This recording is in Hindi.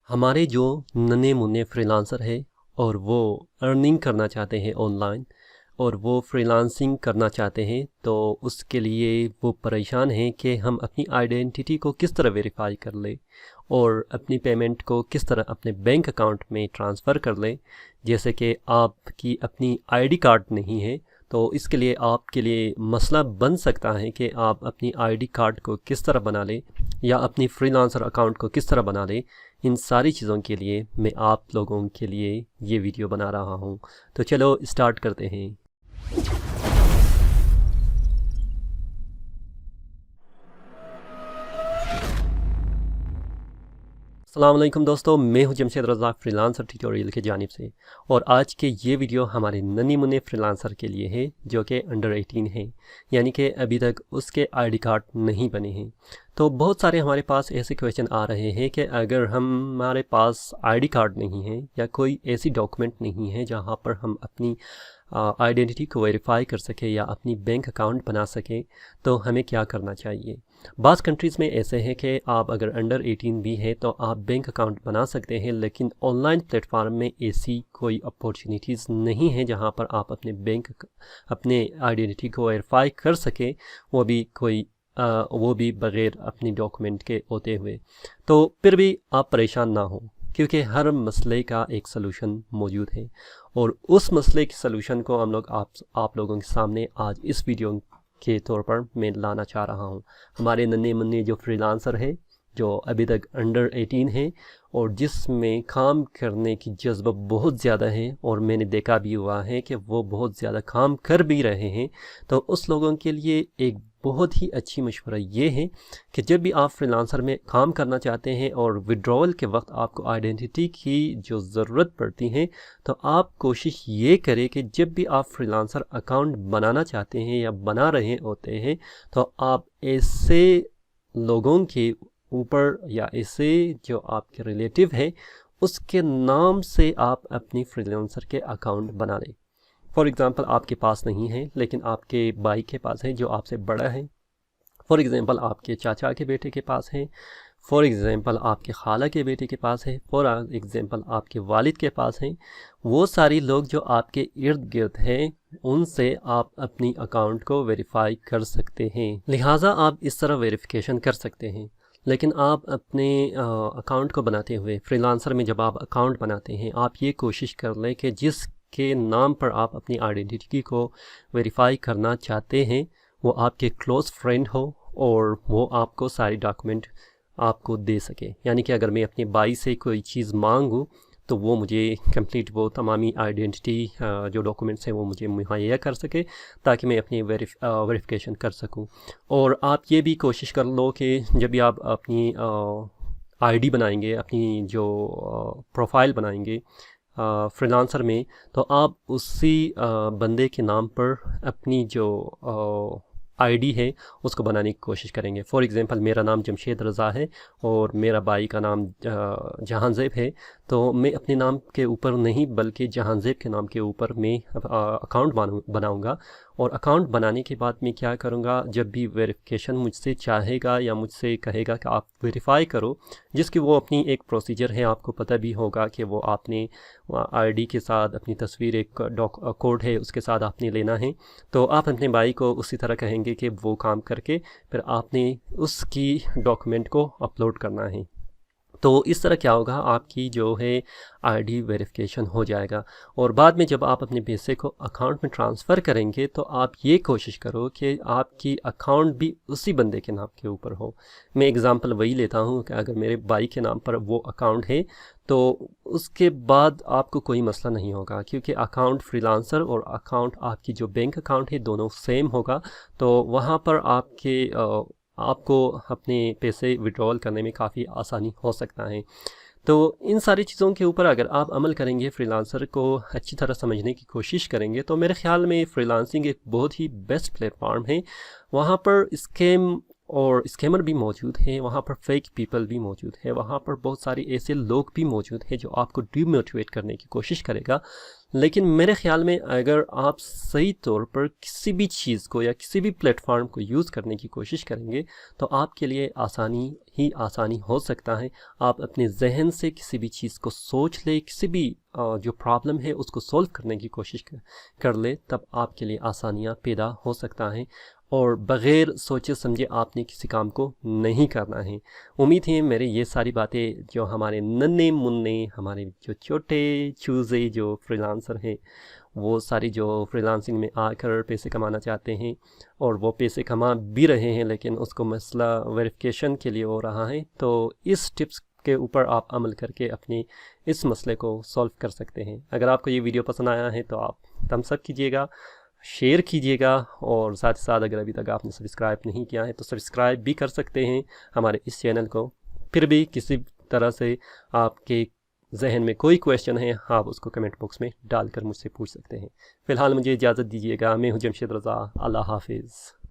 हमारे जो नन्हे मुन्ने फ्रीलांसर है और वो अर्निंग करना चाहते हैं ऑनलाइन और वो फ्रीलांसिंग करना चाहते हैं, तो उसके लिए वो परेशान हैं कि हम अपनी आइडेंटिटी को किस तरह वेरीफाई कर लें और अपनी पेमेंट को किस तरह अपने बैंक अकाउंट में ट्रांसफ़र कर लें। जैसे कि आपकी अपनी आईडी कार्ड नहीं है, तो इसके लिए आपके लिए मसला बन सकता है कि आप अपनी आईडी कार्ड को किस तरह बना लें या अपनी फ्रीलांसर अकाउंट को किस तरह बना लें। इन सारी चीज़ों के लिए मैं आप लोगों के लिए ये वीडियो बना रहा हूँ। तो चलो स्टार्ट करते हैं। अस्सलाम वालेकुम दोस्तों, मैं हूं जमशेद रज़ाक फ्रीलांसर ट्यूटोरियल की जानिब से, और आज के ये वीडियो हमारे नन्हे मुन्ने फ्रीलांसर के लिए है जो कि अंडर 18 हैं, यानी कि अभी तक उसके आईडी कार्ड नहीं बने हैं। तो बहुत सारे हमारे पास ऐसे क्वेश्चन आ रहे हैं कि अगर हमारे पास आईडी कार्ड नहीं है या कोई ऐसी डॉक्यूमेंट नहीं है जहाँ पर हम अपनी आइडेंटिटी को वेरीफाई कर सके या अपनी बैंक अकाउंट बना सकें, तो हमें क्या करना चाहिए। बाज़ कंट्रीज़ में ऐसे हैं कि आप अगर अंडर 18 भी है तो आप बैंक अकाउंट बना सकते हैं, लेकिन ऑनलाइन प्लेटफार्म में ऐसी कोई अपॉर्चुनिटीज़ नहीं है जहां पर आप अपने आइडेंटिटी को वेरीफाई कर सकें, वो भी बग़ैर अपनी डॉक्यूमेंट के होते हुए। तो फिर भी आप परेशान ना हो, क्योंकि हर मसले का एक सलूशन मौजूद है और उस मसले के सलूशन को हम लोग आप लोगों के सामने आज इस वीडियो के तौर पर मैं लाना चाह रहा हूँ। हमारे नन्हे मुन्ने जो फ्रीलांसर है जो अभी तक अंडर 18 है और जिसमें काम करने की जज्बा बहुत ज़्यादा है और मैंने देखा भी हुआ है कि वो बहुत ज़्यादा काम कर भी रहे हैं, तो उस लोगों के लिए एक बहुत ही अच्छी मशवरा ये है कि जब भी आप फ्रीलांसर में काम करना चाहते हैं और विड्रॉवल के वक्त आपको आइडेंटिटी की जो ज़रूरत पड़ती है, तो आप कोशिश ये करें कि जब भी आप फ्रीलांसर अकाउंट बनाना चाहते हैं या बना रहे होते हैं, तो आप ऐसे लोगों के ऊपर या ऐसे जो आपके रिलेटिव है उसके नाम से आप अपनी फ्रीलांसर के अकाउंट बना लें। फॉर एग्ज़ाम्पल आपके पास नहीं है लेकिन आपके भाई के पास है जो आपसे बड़ा है, फॉर एग्ज़ाम्पल आपके चाचा के बेटे के पास है, फॉर एग्ज़ाम्पल आपके खाला के बेटे के पास है, फॉर एग्ज़ाम्पल आपके वालिद के पास हैं। वो सारी लोग जो आपके इर्द गिर्द हैं उनसे आप अपनी अकाउंट को वेरीफाई कर सकते हैं, लिहाजा आप इस तरह वेरिफिकेशन कर सकते हैं। लेकिन आप अपने अकाउंट को बनाते हुए फ्रीलांसर में जब आप अकाउंट बनाते हैं, आप ये कोशिश कर लें कि जिसके नाम पर आप अपनी आइडेंटिटी को वेरीफाई करना चाहते हैं वो आपके क्लोज़ फ्रेंड हो और वो आपको सारी डॉक्यूमेंट आपको दे सके। यानी कि अगर मैं अपने भाई से कोई चीज़ मांगूँ तो वो मुझे कंप्लीट वो तमामी आइडेंटिटी जो डॉक्यूमेंट्स हैं वो मुझे मुहैया कर सके ताकि मैं अपनी वेरिफिकेशन कर सकूं। और आप ये भी कोशिश कर लो कि जब भी आप अपनी आईडी बनाएंगे, अपनी जो प्रोफाइल बनाएंगे फ्रीलांसर में, तो आप उसी बंदे के नाम पर अपनी जो आईडी है उसको बनाने की कोशिश करेंगे। फॉर एग्ज़ाम्पल मेरा नाम जमशेद रज़ा है और मेरा भाई का नाम जहांज़ेब है, तो मैं अपने नाम के ऊपर नहीं बल्कि जहांज़ेब के नाम के ऊपर मैं अकाउंट बनाऊंगा। और अकाउंट बनाने के बाद मैं क्या करूंगा, जब भी वेरिफिकेशन मुझसे चाहेगा या मुझसे कहेगा कि आप वेरीफाई करो, जिसकी वो अपनी एक प्रोसीजर है, आपको पता भी होगा कि वो आपने आईडी के साथ अपनी तस्वीर एक कोड है उसके साथ आपने लेना है। तो आप अपने भाई को उसी तरह कहेंगे कि वो काम करके फिर आपने उसकी डॉक्यूमेंट को अपलोड करना है। तो इस तरह क्या होगा, आपकी जो है आईडी वेरिफिकेशन हो जाएगा। और बाद में जब आप अपने पैसे को अकाउंट में ट्रांसफ़र करेंगे तो आप ये कोशिश करो कि आपकी अकाउंट भी उसी बंदे के नाम के ऊपर हो। मैं एग्ज़ाम्पल वही लेता हूँ कि अगर मेरे भाई के नाम पर वो अकाउंट है तो उसके बाद आपको कोई मसला नहीं होगा, क्योंकि अकाउंट फ्रीलांसर और अकाउंट आपकी जो बैंक अकाउंट है दोनों सेम होगा। तो वहाँ पर आपको अपने पैसे विड्रॉल करने में काफ़ी आसानी हो सकता है। तो इन सारी चीज़ों के ऊपर अगर आप अमल करेंगे, फ्रीलांसर को अच्छी तरह समझने की कोशिश करेंगे, तो मेरे ख़्याल में फ्रीलांसिंग एक बहुत ही बेस्ट प्लेटफॉर्म है। वहाँ पर स्कैम और स्कैमर भी मौजूद हैं, वहाँ पर फेक पीपल भी मौजूद है, वहाँ पर बहुत सारे ऐसे लोग भी मौजूद हैं जो आपको डिमोटिवेट करने की कोशिश करेगा। लेकिन मेरे ख़्याल में अगर आप सही तौर पर किसी भी चीज़ को या किसी भी प्लेटफॉर्म को यूज़ करने की कोशिश करेंगे तो आपके लिए आसानी ही आसानी हो सकता है। आप अपने जहन से किसी भी चीज़ को सोच ले, किसी भी जो प्रॉब्लम है उसको सॉल्व करने की कोशिश कर ले, तब आपके लिए आसानियाँ पैदा हो सकता है और बग़ैर सोचे समझे आपने किसी काम को नहीं करना है। उम्मीद है मेरे ये सारी बातें जो हमारे नन्हे मुन्ने, हमारे जो छोटे चूज़े जो फ्रीलांसर हैं, वो सारी जो फ्रीलांसिंग में आकर पैसे कमाना चाहते हैं और वो पैसे कमा भी रहे हैं, लेकिन उसको मसला वेरिफिकेशन के लिए हो रहा है, तो इस टिप्स के ऊपर आप अमल करके अपने इस मसले को सॉल्व कर सकते हैं। अगर आपको ये वीडियो पसंद आया है तो आप थम्स अप कीजिएगा, शेयर कीजिएगा और साथ ही साथ अगर अभी तक आपने सब्सक्राइब नहीं किया है तो सब्सक्राइब भी कर सकते हैं हमारे इस चैनल को। फिर भी किसी तरह से आपके जहन में कोई क्वेश्चन है, आप उसको कमेंट बॉक्स में डालकर मुझसे पूछ सकते हैं। फ़िलहाल मुझे इजाज़त दीजिएगा। मैं हूं जमशेद रज़ा। अल्लाह हाफिज़।